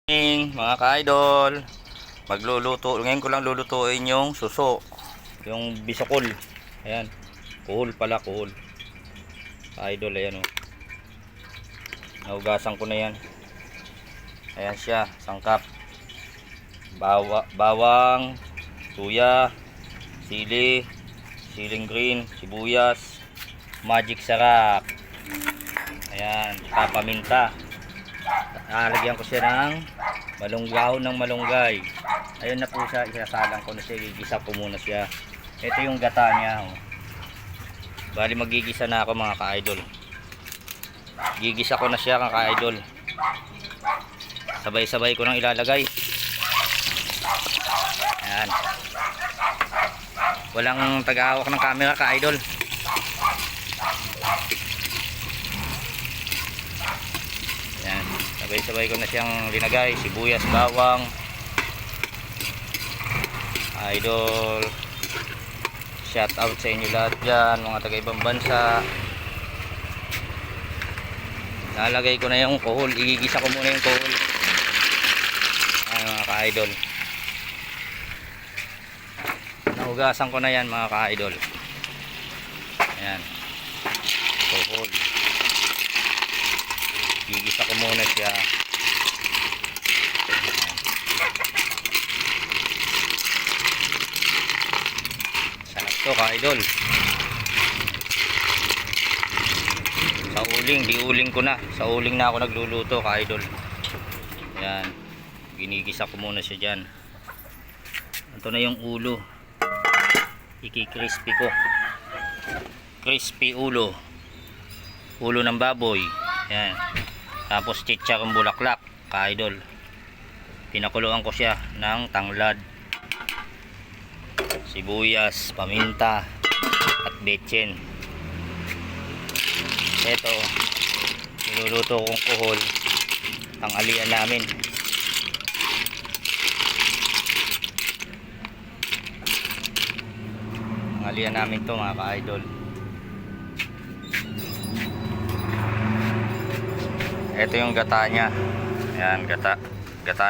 Mga ka-idol, magluluto ngayon ko lang lulutuin yung suso, yung bisokol. Ayan, kuhol pala, kuhol ka-idol. Ayan oh, naugasan ko na yan. Ayan siya, sangkap, bawang, tuya, sili, siling green, sibuyas, magic sarap. Ayan, papaminta. Nalagyan ko siya ng malunggay, ng malunggay. Ayun na po siya, isasalang ko na siya, gigisa ko muna siya. Ito yung gata niya oh. Bali magigisa na ako mga ka-idol. Gigisa ko na siya mga ka-idol. Sabay-sabay ko nang ilalagay. Ayan. Walang taga-hawak ng camera ka-idol. Ayan. Sabay-sabay ko na siyang linagay, sibuyas, bawang. Idol, shout out sa inyo lahat dyan, mga taga-ibang bansa. Nalagay ko na yung kuhol, igigisa ko muna yung kuhol. Ayan mga ka-idol, nahugasan ko na yan mga ka-idol. Ayan, kuhol, igigisa ko muna siya. Sarap to ka-idol. Sa uling, di uling ko na. Sa uling na ako nagluluto ka-idol. Ayan, ginigisa ko muna siya dyan. Ito na yung ulo, iki-crispy ko. Crispy ulo, ulo ng baboy. Ayan. Tapos chicharong bulaklak ka-idol. Pinakuluan ko siya ng tanglad, sibuyas, paminta at betchin. Ito niluluto kong kuhol, tanghalian namin. Tanghalian namin to mga ka-idol. Ito yung gata nya. Ayan, gata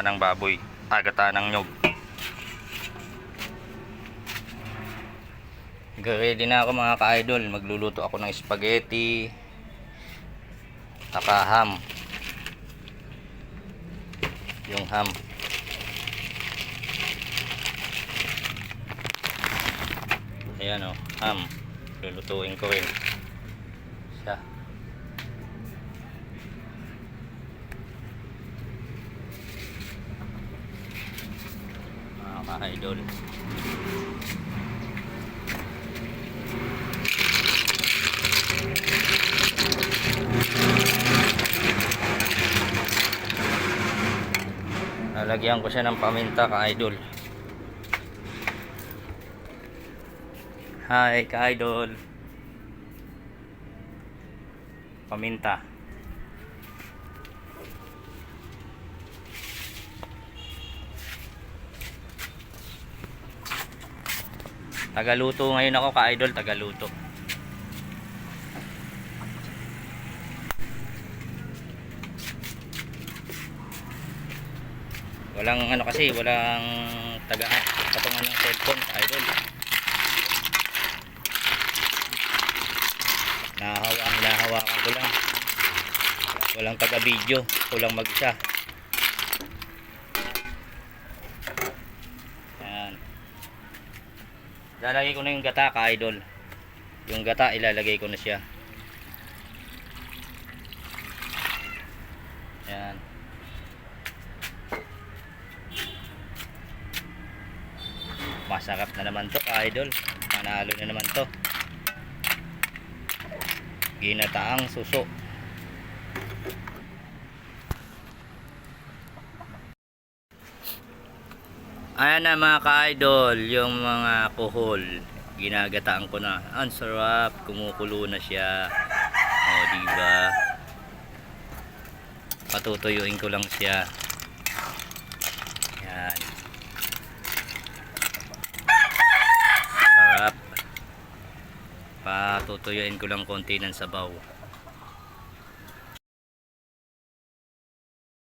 ng baboy, gata ng nyog. Ready na ako mga ka-idol. Magluluto ako ng spaghetti saka ham. Yung ham, ayan o, ham. Lulutuin ko rin siya. Mga ka-idol, lalagyan ko siya ng paminta ka-idol. Hi ka-idol, paminta. Tagaluto ngayon ako ka-idol, tagaluto. Walang ano kasi, walang patungan ng cellphone ka-idol. Nahawakan ko lang. Walang taga-video, ko lang mag-isa. Ayan. Ilalagay ko na yung gata ka-idol. Yung gata ilalagay ko na siya. Ayan. Masarap na naman to ka-idol. Manalo na naman to. Ginataang suso. Ayan na mga ka-idol, yung mga kuhol, ginagataan ko na. Ang sarap, kumukulo na siya. O diba, patutuyuin ko lang siya. Ayan, sarap. Patutuyuin ko lang konti ng sabaw.